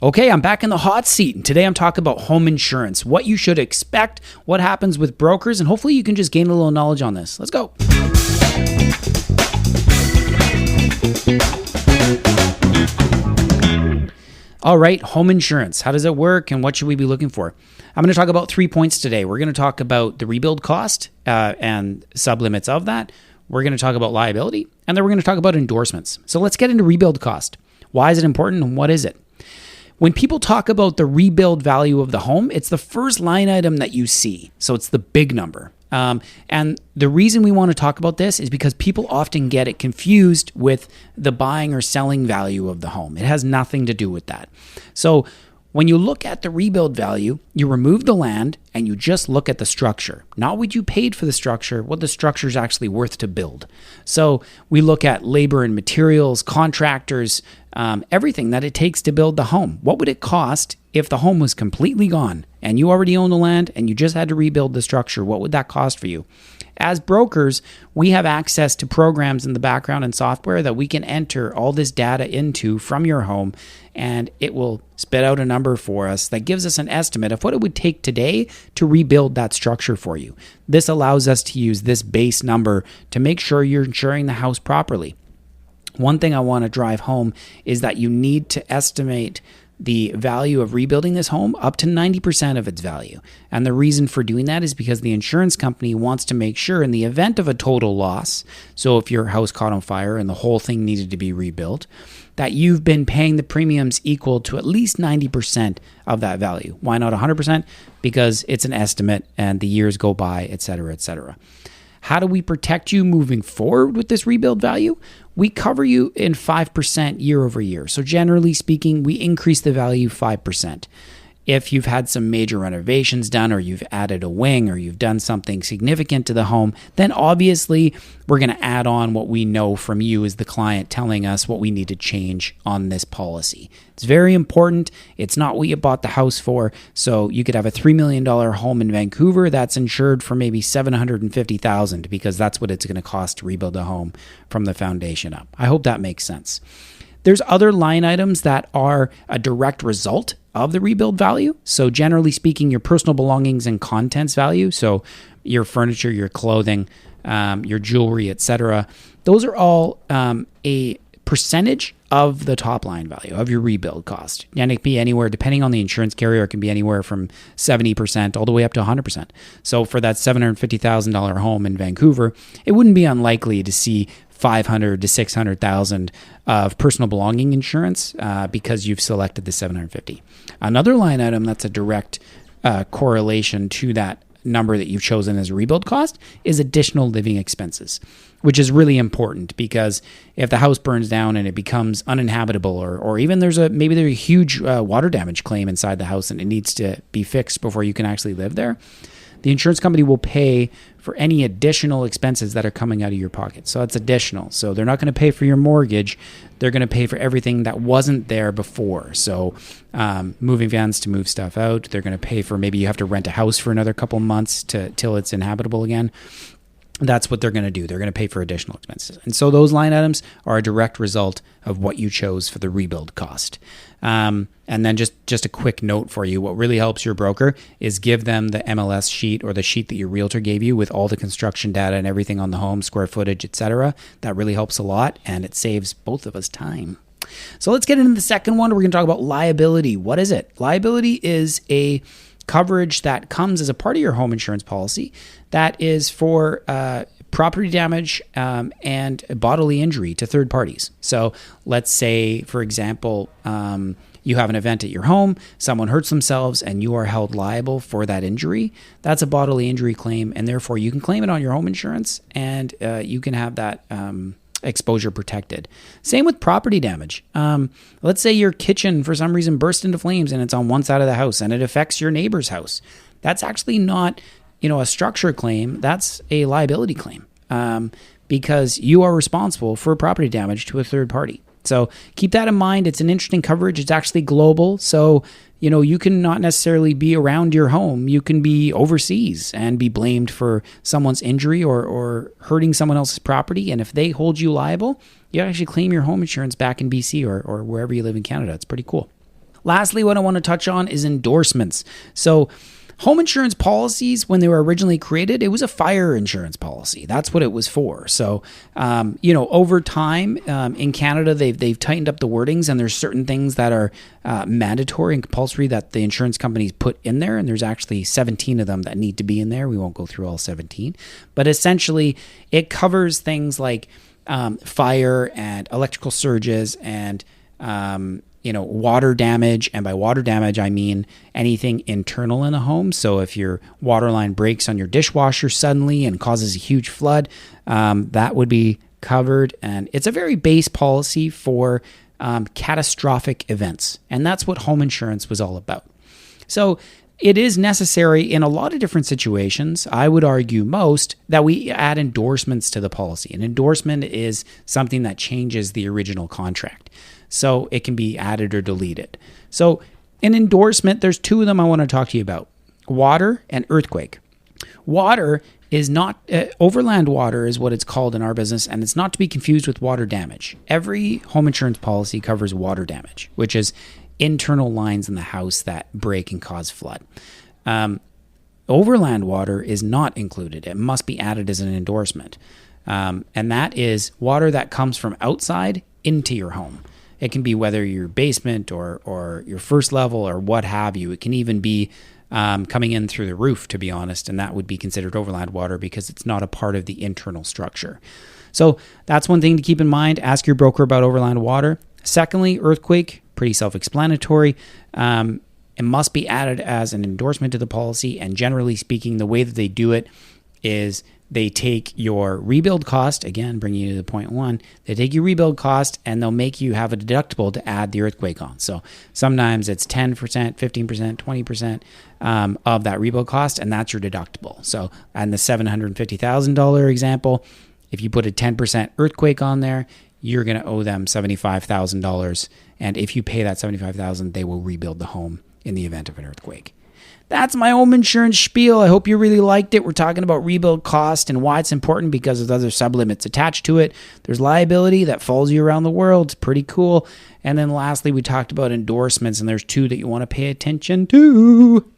Okay, I'm back in the hot seat, and today I'm talking about home insurance, what you should expect, what happens with brokers, and hopefully you can just gain a little knowledge on this. Let's go. All right, home insurance. How does it work, and what should we be looking for? I'm going to talk about 3 points today. We're going to talk about the rebuild cost and sublimits of that. We're going to talk about liability, and then we're going to talk about endorsements. So let's get into rebuild cost. Why is it important, and what is it? When people talk about the rebuild value of the home, it's the first line item that you see. So it's the big number. And the reason we want to talk about this is because people often get it confused with the buying or selling value of the home. It has nothing to do with that. So when you look at the rebuild value, you remove the land and you just look at the structure. Not what you paid for the structure, what the structure is actually worth to build. So we look at labor and materials, contractors, everything that it takes to build the home. What would it cost if the home was completely gone and you already own the land and you just had to rebuild the structure? What would that cost for you? As brokers, we have access to programs in the background and software that we can enter all this data into from your home, and it will spit out a number for us that gives us an estimate of what it would take today to rebuild that structure for you. This allows us to use this base number to make sure you're insuring the house properly. One thing I want to drive home is that you need to estimate the value of rebuilding this home up to 90% of its value. And the reason for doing that is because the insurance company wants to make sure in the event of a total loss, so if your house caught on fire and the whole thing needed to be rebuilt, that you've been paying the premiums equal to at least 90% of that value. Why not 100%? Because it's an estimate and the years go by, et cetera, et cetera. How do we protect you moving forward with this rebuild value? We cover you in 5% year over year. So generally speaking, we increase the value 5%. If you've had some major renovations done, or you've added a wing, or you've done something significant to the home, then obviously we're going to add on what we know from you as the client telling us what we need to change on this policy. It's very important. It's not what you bought the house for. So you could have a $3 million home in Vancouver that's insured for maybe $750,000 because that's what it's going to cost to rebuild a home from the foundation up. I hope that makes sense. There's other line items that are a direct result of the rebuild value. So generally speaking, your personal belongings and contents value, so your furniture, your clothing, your jewelry, etc., those are all a percentage of the top line value of your rebuild cost. And it can be anywhere, depending on the insurance carrier, it can be anywhere from 70% all the way up to 100%. So for that $750,000 home in Vancouver, it wouldn't be unlikely to see $500,000 to $600,000 of personal belonging insurance because you've selected the $750,000. Another line item that's a direct correlation to that number that you've chosen as a rebuild cost is additional living expenses, which is really important because if the house burns down and it becomes uninhabitable, or even there's a huge water damage claim inside the house and it needs to be fixed before you can actually live there, the insurance company will pay for any additional expenses that are coming out of your pocket. So it's additional. So they're not going to pay for your mortgage. They're going to pay for everything that wasn't there before. So moving vans to move stuff out. They're going to pay for, maybe you have to rent a house for another couple months till it's inhabitable again. That's what they're going to do. They're going to pay for additional expenses. And so those line items are a direct result of what you chose for the rebuild cost. And then just a quick note for you, what really helps your broker is give them the MLS sheet or the sheet that your realtor gave you with all the construction data and everything on the home, square footage, etc. That really helps a lot, and it saves both of us time. So let's get into the second one. We're going to talk about liability. What is it? Liability is a coverage that comes as a part of your home insurance policy that is for property damage and bodily injury to third parties. So let's say, for example, you have an event at your home, someone hurts themselves, and you are held liable for that injury. That's a bodily injury claim, and therefore you can claim it on your home insurance, and you can have that exposure protected. Same with property damage. Let's say your kitchen for some reason burst into flames and it's on one side of the house and it affects your neighbor's house. That's actually not, a structure claim. That's a liability claim because you are responsible for property damage to a third party. So keep that in mind. It's an interesting coverage. It's actually global. So, you can not necessarily be around your home. You can be overseas and be blamed for someone's injury or hurting someone else's property. And if they hold you liable, you actually claim your home insurance back in BC or wherever you live in Canada. It's pretty cool. Lastly, what I want to touch on is endorsements. So home insurance policies, when they were originally created, it was a fire insurance policy. That's what it was for. So, over time in Canada, they've tightened up the wordings, and there's certain things that are mandatory and compulsory that the insurance companies put in there. And there's actually 17 of them that need to be in there. We won't go through all 17, but essentially it covers things like fire and electrical surges and water damage. And by water damage, I mean anything internal in a home. So if your water line breaks on your dishwasher suddenly and causes a huge flood, that would be covered. And it's a very base policy for catastrophic events. And that's what home insurance was all about. So it is necessary in a lot of different situations. I would argue most that we add endorsements to the policy. An endorsement is something that changes the original contract. So it can be added or deleted. So an endorsement, there's two of them I want to talk to you about: water and earthquake. Water is not, overland water is what it's called in our business, and it's not to be confused with water damage. Every home insurance policy covers water damage, which is internal lines in the house that break and cause flood. Overland water is not included. It must be added as an endorsement. And that is water that comes from outside into your home. It can be whether your basement or your first level or what have you. It can even be coming in through the roof, to be honest, and that would be considered overland water because it's not a part of the internal structure. So that's one thing to keep in mind. Ask your broker about overland water. Secondly, earthquake, pretty self-explanatory. It must be added as an endorsement to the policy, and generally speaking, the way that they do it is they take your rebuild cost, again, bringing you to the point one, they take your rebuild cost and they'll make you have a deductible to add the earthquake on. So sometimes it's 10%, 15%, 20% of that rebuild cost, and that's your deductible. So in the $750,000 example, if you put a 10% earthquake on there, you're going to owe them $75,000. And if you pay that $75,000, they will rebuild the home in the event of an earthquake. That's my home insurance spiel. I hope you really liked it. We're talking about rebuild cost and why it's important because there's other sublimits attached to it. There's liability that follows you around the world. It's pretty cool. And then lastly, we talked about endorsements, and there's two that you want to pay attention to.